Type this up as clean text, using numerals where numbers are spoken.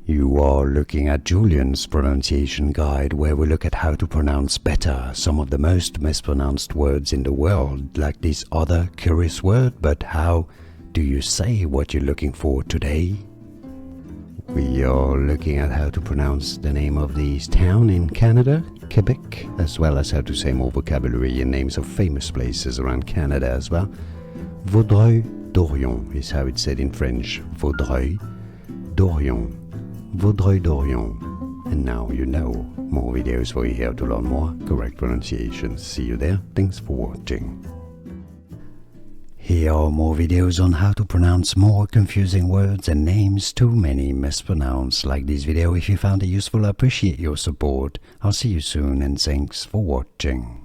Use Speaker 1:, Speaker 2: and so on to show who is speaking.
Speaker 1: You are looking at Julian's pronunciation guide, where we look at how to pronounce better some of the most mispronounced words in the world, like this other curious word. But how do you say what you're looking for today? We are looking at how to pronounce the name of this town in Canada, Quebec, as well as how to say more vocabulary and names of famous places around Canada as well. Vaudreuil-Dorion is how it's said in French. Vaudreuil-Dorion. Vaudreuil-Dorion. And now you know. More videos for you here to learn more correct pronunciations. See you there. Thanks for watching. Here are more videos on how to pronounce more confusing words and names too many mispronounced. Like this video if you found it useful. I appreciate your support. I'll see you soon and thanks for watching.